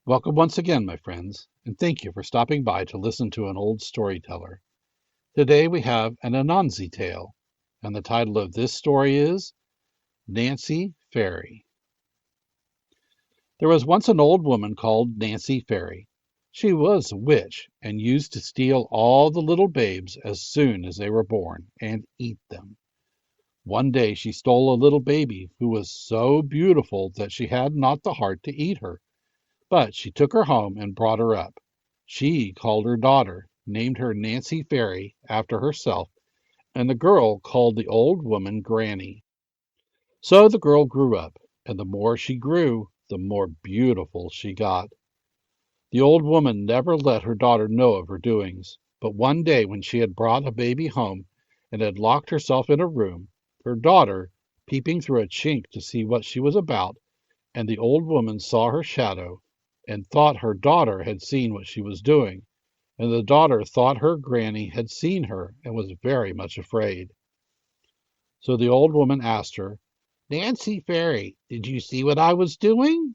Welcome once again, my friends, and thank you for stopping by to listen to an old storyteller. Today we have an Ananzi tale, and the title of this story is Nancy Fairy. There was once an old woman called Nancy Fairy. She was a witch and used to steal all the little babes as soon as they were born and eat them. One day she stole a little baby who was so beautiful that she had not the heart to eat her. But she took her home and brought her up. She called her daughter, named her Nancy Fairy after herself, and the girl called the old woman Granny. So the girl grew up, and the more she grew, the more beautiful she got. The old woman never let her daughter know of her doings, but one day when she had brought a baby home and had locked herself in a room, her daughter, peeping through a chink to see what she was about, and the old woman saw her shadow, and thought her daughter had seen what she was doing, and the daughter thought her granny had seen her and was very much afraid. So the old woman asked her, "Nancy Fairy, did you see what I was doing?"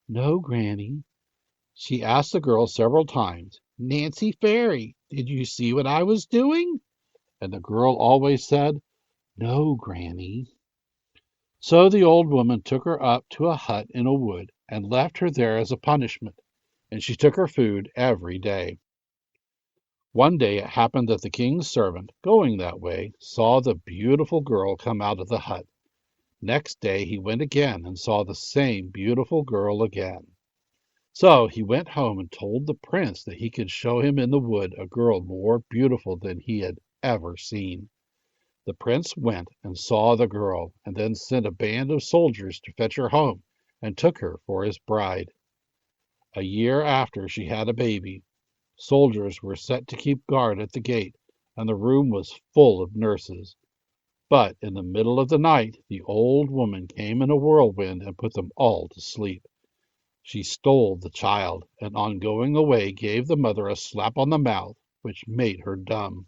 "No, Granny." She asked the girl several times, "Nancy Fairy, did you see what I was doing?" And the girl always said, "No, Granny." So the old woman took her up to a hut in a wood and left her there as a punishment, and she took her food every day. One day it happened that the king's servant, going that way, saw the beautiful girl come out of the hut. Next day he went again and saw the same beautiful girl again. So he went home and told the prince that he could show him in the wood a girl more beautiful than he had ever seen. The prince went and saw the girl, and then sent a band of soldiers to fetch her home, and took her for his bride. A year after she had a baby. Soldiers were set to keep guard at the gate, and the room was full of nurses. But in the middle of the night the old woman came in a whirlwind and put them all to sleep. She stole the child, and on going away gave the mother a slap on the mouth, which made her dumb.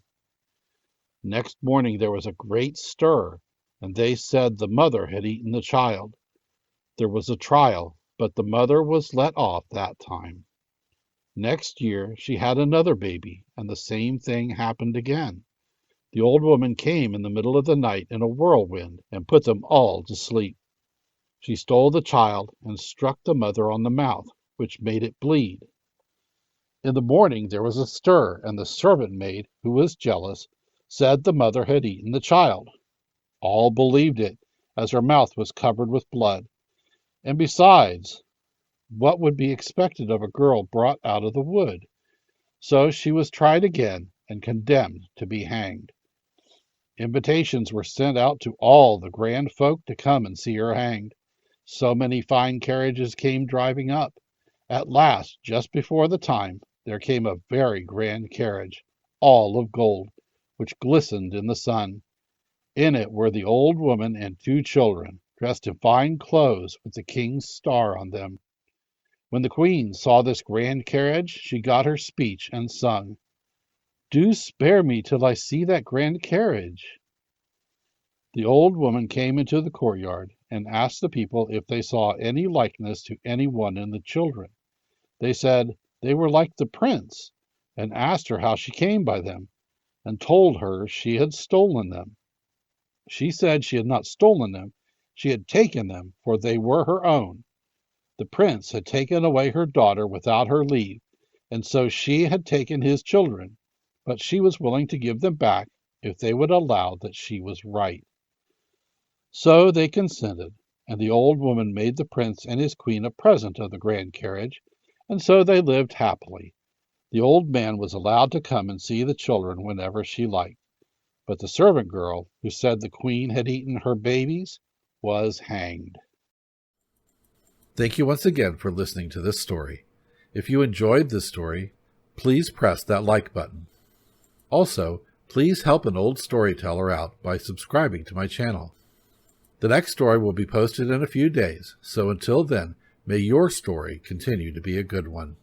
Next morning there was a great stir, and they said the mother had eaten the child. There was a trial, but the mother was let off that time. Next year she had another baby, and the same thing happened again. The old woman came in the middle of the night in a whirlwind and put them all to sleep. She stole the child and struck the mother on the mouth, which made it bleed. In the morning there was a stir, and the servant maid, who was jealous, said the mother had eaten the child. All believed it, as her mouth was covered with blood. And besides, what would be expected of a girl brought out of the wood? So she was tried again and condemned to be hanged. Invitations were sent out to all the grand folk to come and see her hanged. So many fine carriages came driving up. At last, just before the time, there came a very grand carriage, all of gold, which glistened in the sun. In it were the old woman and two children, dressed in fine clothes with the king's star on them. When the queen saw this grand carriage, she got her speech and sung, "Do spare me till I see that grand carriage." The old woman came into the courtyard and asked the people if they saw any likeness to any one in the children. They said they were like the prince, and asked her how she came by them, and told her she had stolen them. She said she had not stolen them, she had taken them, for they were her own. The prince had taken away her daughter without her leave, and so she had taken his children, but she was willing to give them back if they would allow that she was right. So they consented, and the old woman made the prince and his queen a present of the grand carriage, and so they lived happily. The old man was allowed to come and see the children whenever she liked, but the servant girl, who said the queen had eaten her babies, was hanged. Thank you once again for listening to this story. If you enjoyed this story, please press that like button. Also, please help an old storyteller out by subscribing to my channel. The next story will be posted in a few days, so until then, may your story continue to be a good one.